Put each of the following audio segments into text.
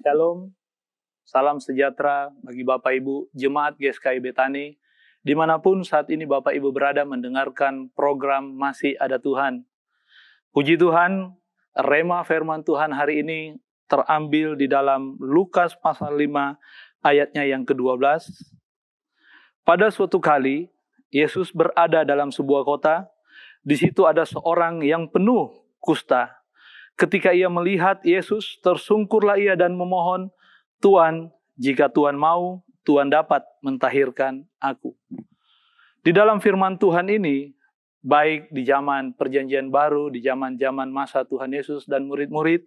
Shalom, salam sejahtera bagi Bapak Ibu Jemaat GSKI Betani, dimanapun saat ini Bapak Ibu berada mendengarkan program Masih Ada Tuhan. Puji Tuhan, rema firman Tuhan hari ini terambil di dalam Lukas pasal 5 ayatnya yang ke-12. Pada suatu kali, Yesus berada dalam sebuah kota, di situ ada seorang yang penuh kusta. Ketika ia melihat Yesus, tersungkurlah ia dan memohon, "Tuan, jika Tuan mau, Tuan dapat mentahirkan aku." Di dalam firman Tuhan ini, baik di zaman perjanjian baru, di zaman-zaman masa Tuhan Yesus dan murid-murid,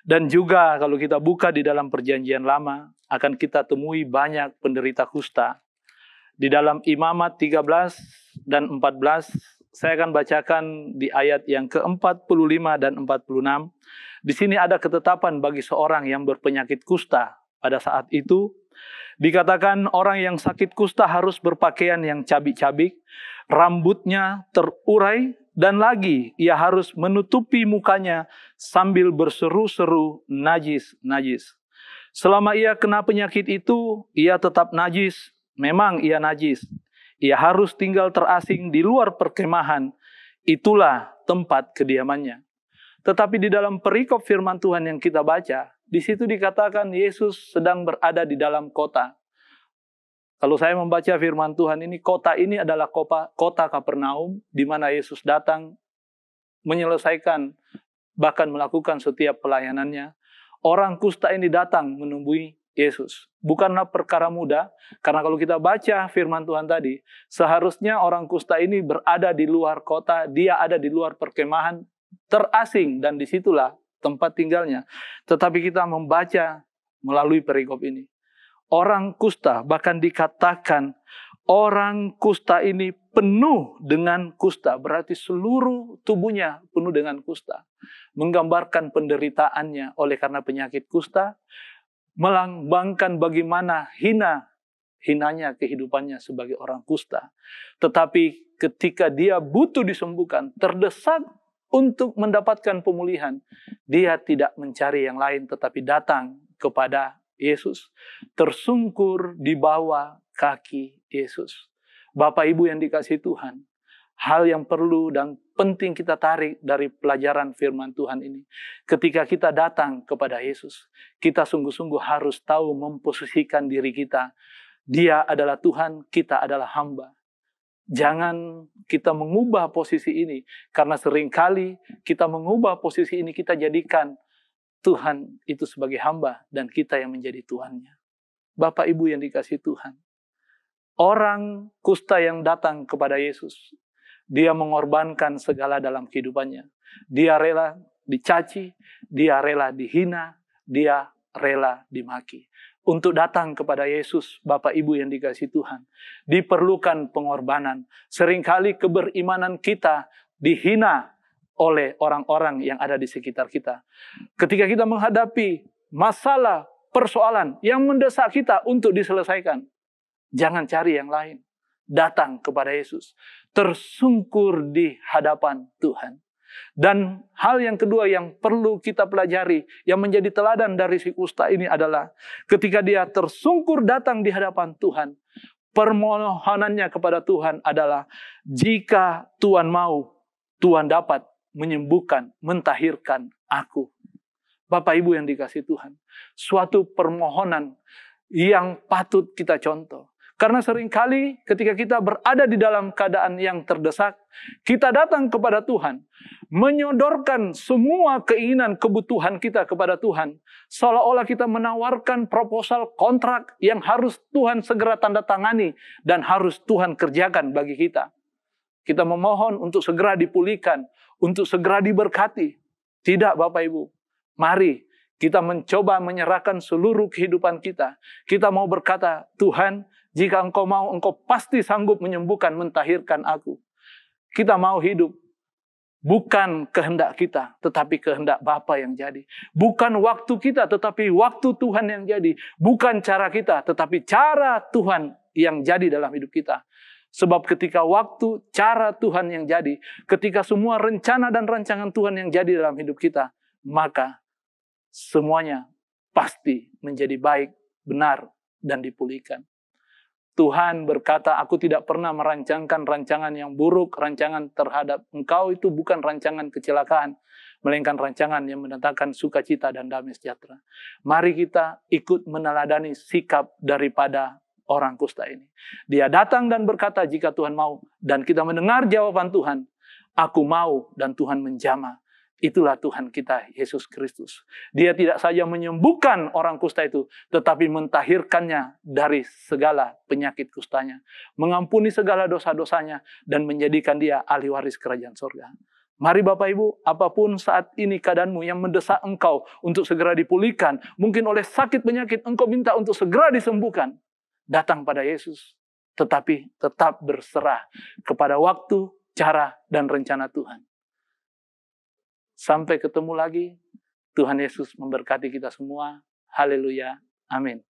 dan juga kalau kita buka di dalam perjanjian lama, akan kita temui banyak penderita kusta. Di dalam Imamat 13 dan 14, saya akan bacakan di ayat yang ke-45 dan 46. Di sini ada ketetapan bagi seorang yang berpenyakit kusta. Pada saat itu, dikatakan orang yang sakit kusta harus berpakaian yang cabik-cabik, rambutnya terurai, dan lagi ia harus menutupi mukanya sambil berseru-seru, "Najis, najis." Selama ia kena penyakit itu, ia tetap najis. Memang ia najis. Ia harus tinggal terasing di luar perkemahan. Itulah tempat kediamannya. Tetapi di dalam perikop firman Tuhan yang kita baca, di situ dikatakan Yesus sedang berada di dalam kota. Kalau saya membaca firman Tuhan ini, kota ini adalah kota Kapernaum, di mana Yesus datang menyelesaikan, bahkan melakukan setiap pelayanannya. Orang kusta ini datang menemui Yesus. Bukanlah perkara mudah, karena kalau kita baca firman Tuhan tadi, seharusnya orang kusta ini berada di luar kota, dia ada di luar perkemahan, terasing, dan disitulah tempat tinggalnya. Tetapi kita membaca melalui perikop ini, orang kusta, bahkan dikatakan orang kusta ini penuh dengan kusta, berarti seluruh tubuhnya penuh dengan kusta, menggambarkan penderitaannya oleh karena penyakit kusta, melambangkan bagaimana hinanya kehidupannya sebagai orang kusta. Tetapi ketika dia butuh disembuhkan, terdesak untuk mendapatkan pemulihan, dia tidak mencari yang lain tetapi datang kepada Yesus, tersungkur di bawah kaki Yesus. Bapak Ibu yang dikasihi Tuhan, hal yang perlu dan penting kita tarik dari pelajaran firman Tuhan ini. Ketika kita datang kepada Yesus, kita sungguh-sungguh harus tahu memposisikan diri kita. Dia adalah Tuhan, kita adalah hamba. Jangan kita mengubah posisi ini, karena seringkali kita mengubah posisi ini, kita jadikan Tuhan itu sebagai hamba dan kita yang menjadi Tuhannya. Bapak Ibu yang dikasihi Tuhan, orang kusta yang datang kepada Yesus, dia mengorbankan segala dalam kehidupannya. Dia rela dicaci, dia rela dihina, dia rela dimaki. Untuk datang kepada Yesus, Bapak Ibu yang dikasihi Tuhan, diperlukan pengorbanan. Seringkali keberimanan kita dihina oleh orang-orang yang ada di sekitar kita. Ketika kita menghadapi masalah, persoalan yang mendesak kita untuk diselesaikan, jangan cari yang lain. Datang kepada Yesus, tersungkur di hadapan Tuhan. Dan hal yang kedua yang perlu kita pelajari, yang menjadi teladan dari si kusta ini adalah ketika dia tersungkur datang di hadapan Tuhan, permohonannya kepada Tuhan adalah, "Jika Tuhan mau, Tuhan dapat menyembuhkan, mentahirkan aku." Bapak Ibu yang dikasihi Tuhan, suatu permohonan yang patut kita contoh. Karena seringkali ketika kita berada di dalam keadaan yang terdesak, kita datang kepada Tuhan, menyodorkan semua keinginan, kebutuhan kita kepada Tuhan, seolah-olah kita menawarkan proposal kontrak yang harus Tuhan segera tanda tangani dan harus Tuhan kerjakan bagi kita. Kita memohon untuk segera dipulihkan, untuk segera diberkati. Tidak, Bapak Ibu. Mari kita mencoba menyerahkan seluruh kehidupan kita. Kita mau berkata, "Tuhan, jika Engkau mau, Engkau pasti sanggup menyembuhkan, mentahirkan aku." Kita mau hidup bukan kehendak kita, tetapi kehendak Bapa yang jadi. Bukan waktu kita, tetapi waktu Tuhan yang jadi. Bukan cara kita, tetapi cara Tuhan yang jadi dalam hidup kita. Sebab ketika waktu, cara Tuhan yang jadi, ketika semua rencana dan rancangan Tuhan yang jadi dalam hidup kita, maka semuanya pasti menjadi baik, benar, dan dipulihkan. Tuhan berkata, aku tidak pernah merancangkan rancangan yang buruk, rancangan terhadap engkau itu bukan rancangan kecelakaan, melainkan rancangan yang mendatangkan sukacita dan damai sejahtera. Mari kita ikut meneladani sikap daripada orang kusta ini. Dia datang dan berkata, jika Tuhan mau, dan kita mendengar jawaban Tuhan, aku mau, dan Tuhan menjamah. Itulah Tuhan kita, Yesus Kristus. Dia tidak saja menyembuhkan orang kusta itu, tetapi mentahirkannya dari segala penyakit kustanya. Mengampuni segala dosa-dosanya, dan menjadikan dia ahli waris kerajaan surga. Mari Bapak Ibu, apapun saat ini keadaanmu yang mendesak engkau untuk segera dipulihkan, mungkin oleh sakit penyakit engkau minta untuk segera disembuhkan, datang pada Yesus. Tetapi tetap berserah kepada waktu, cara, dan rencana Tuhan. Sampai ketemu lagi. Tuhan Yesus memberkati kita semua. Haleluya. Amin.